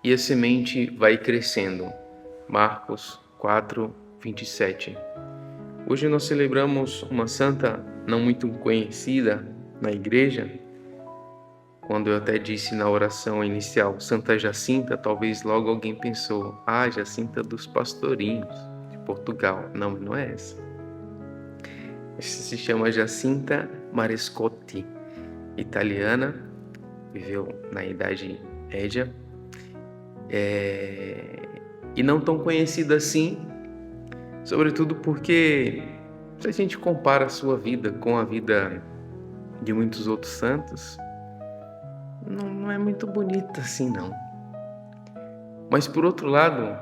e a semente vai crescendo. Marcos 4, 27. Hoje nós celebramos uma santa não muito conhecida na igreja. Quando eu até disse na oração inicial, Santa Jacinta, talvez logo alguém pensou, Jacinta dos Pastorinhos, de Portugal. Não é essa. Essa se chama Jacinta Marescotti, italiana, viveu na Idade Média, e não tão conhecida assim, sobretudo porque se a gente compara a sua vida com a vida de muitos outros santos, não é muito bonita assim não. Mas por outro lado,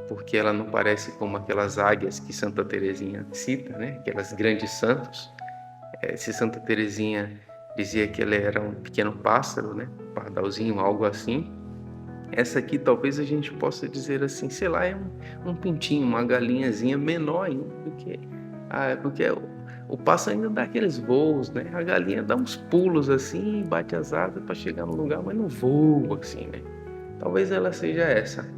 porque ela não parece como aquelas águias que Santa Teresinha cita, né? Aquelas grandes santos. Se Santa Teresinha dizia que ela era um pequeno pássaro, né? Um pardalzinho, algo assim. Essa aqui talvez a gente possa dizer assim, sei lá, é um pintinho, uma galinhazinha menor ainda do que... porque o pássaro ainda dá aqueles voos, né? A galinha dá uns pulos assim, bate as asas para chegar no lugar, mas não voa assim, né? Talvez ela seja essa.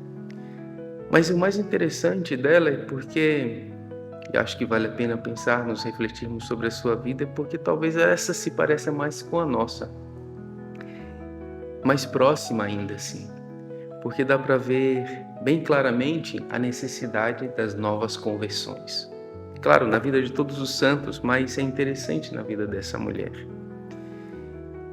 Mas o mais interessante dela é porque, e acho que vale a pena pensarmos, refletirmos sobre a sua vida, porque talvez essa se pareça mais com a nossa. Mais próxima ainda assim. Porque dá para ver bem claramente a necessidade das novas conversões. Claro, na vida de todos os santos, mas é interessante na vida dessa mulher.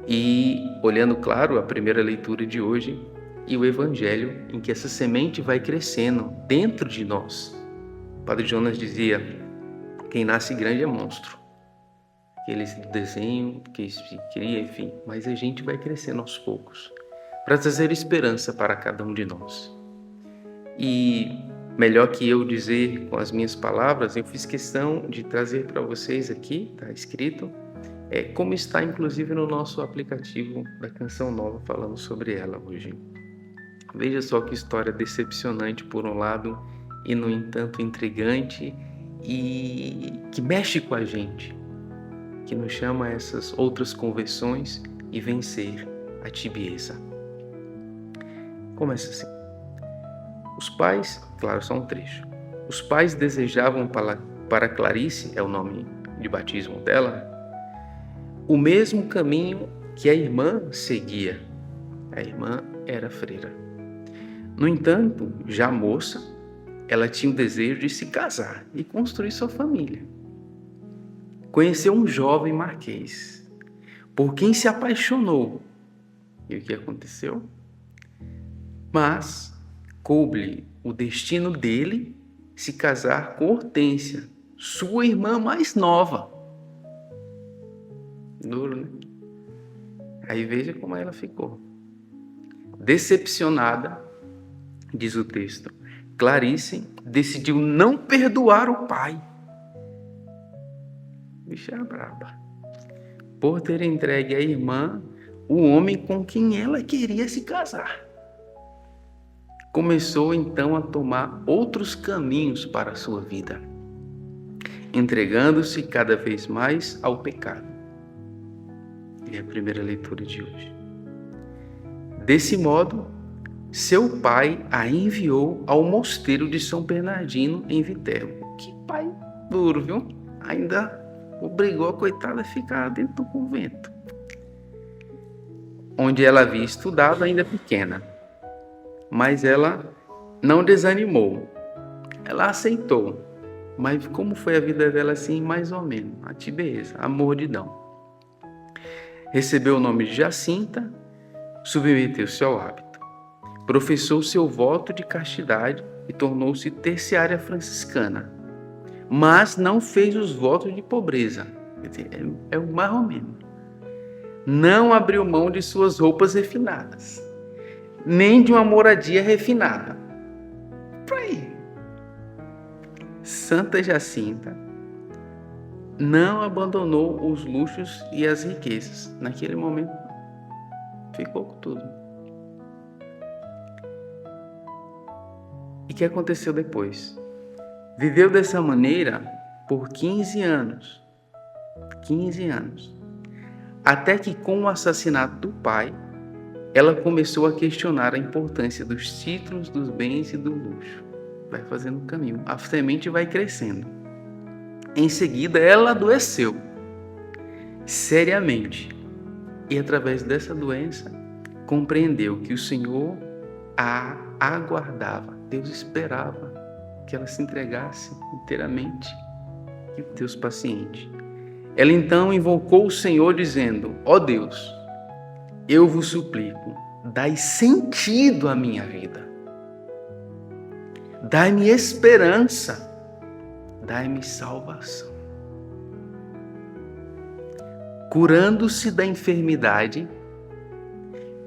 E olhando, claro, a primeira leitura de hoje e o evangelho em que essa semente vai crescendo dentro de nós. O Padre Jonas dizia, quem nasce grande é monstro. Aquele desenho que se cria, enfim, mas a gente vai crescendo aos poucos, para trazer esperança para cada um de nós. E melhor que eu dizer com as minhas palavras, eu fiz questão de trazer para vocês aqui, está escrito, como está inclusive no nosso aplicativo da Canção Nova, falando sobre ela hoje. Veja só que história decepcionante por um lado e no entanto intrigante e que mexe com a gente, que nos chama a essas outras conversões e vencer a tibieza. Começa assim. Os pais, claro, só um trecho. Os pais desejavam para Clarice, é o nome de batismo dela, o mesmo caminho que a irmã seguia. A irmã era freira. No entanto, já moça, ela tinha o desejo de se casar e construir sua família. Conheceu um jovem marquês, por quem se apaixonou. E o que aconteceu? Mas coube o destino dele se casar com Hortência, sua irmã mais nova. Duro, né? Aí veja como ela ficou. Decepcionada, diz o texto, Clarice decidiu não perdoar o pai. Bicha braba. Por ter entregue à irmã o homem com quem ela queria se casar. Começou então a tomar outros caminhos para a sua vida, entregando-se cada vez mais ao pecado. É a primeira leitura de hoje. Desse modo, seu pai a enviou ao mosteiro de São Bernardino em Viterbo. Que pai duro, viu? Ainda obrigou a coitada a ficar dentro do convento, onde ela havia estudado ainda pequena. Mas ela não desanimou, ela aceitou. Mas como foi a vida dela assim, mais ou menos, a tibieza, a mordidão. Recebeu o nome de Jacinta, submeteu-se ao hábito, professou seu voto de castidade e tornou-se terciária franciscana, mas não fez os votos de pobreza, quer dizer, é o mais ou menos. Não abriu mão de suas roupas refinadas, nem de uma moradia refinada. Por aí. Santa Jacinta não abandonou os luxos e as riquezas. Naquele momento, ficou com tudo. E o que aconteceu depois? Viveu dessa maneira por 15 anos. 15 anos. Até que com o assassinato do pai, ela começou a questionar a importância dos títulos, dos bens e do luxo. Vai fazendo o caminho. A semente vai crescendo. Em seguida, ela adoeceu seriamente. E através dessa doença, compreendeu que o Senhor a aguardava. Deus esperava que ela se entregasse inteiramente. E Deus paciente. Ela então invocou o Senhor dizendo: ó Deus, eu vos suplico, dai sentido à minha vida. Dai-me esperança. Dai-me salvação. Curando-se da enfermidade,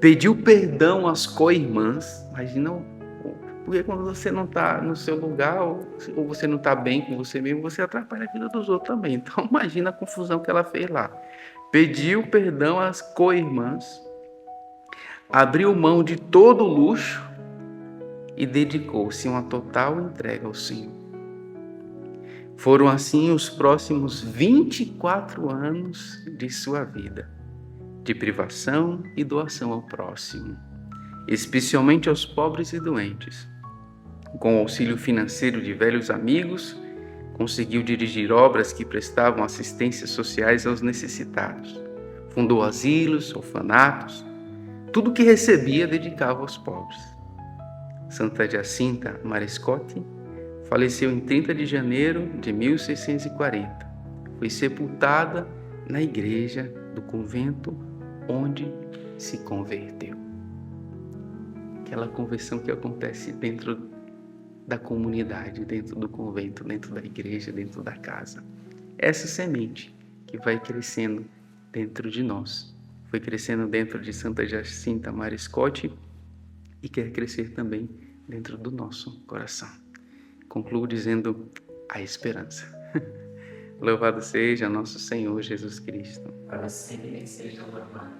pediu perdão às co-irmãs. Imagina, porque quando você não está no seu lugar, ou você não está bem com você mesmo, você atrapalha a vida dos outros também. Então imagina a confusão que ela fez lá. Pediu perdão às co-irmãs, abriu mão de todo o luxo e dedicou-se a uma total entrega ao Senhor. Foram assim os próximos 24 anos de sua vida, de privação e doação ao próximo, especialmente aos pobres e doentes. Com o auxílio financeiro de velhos amigos, conseguiu dirigir obras que prestavam assistências sociais aos necessitados. Fundou asilos, orfanatos, tudo que recebia dedicava aos pobres. Santa Jacinta Mariscotti faleceu em 30 de janeiro de 1640. Foi sepultada na igreja do convento onde se converteu. Aquela conversão que acontece dentro da comunidade, dentro do convento, dentro da igreja, dentro da casa. Essa semente que vai crescendo dentro de nós. Foi crescendo dentro de Santa Jacinta Mariscotti e quer crescer também dentro do nosso coração. Concluo dizendo a esperança. Louvado seja nosso Senhor Jesus Cristo. Para sempre seja louvado.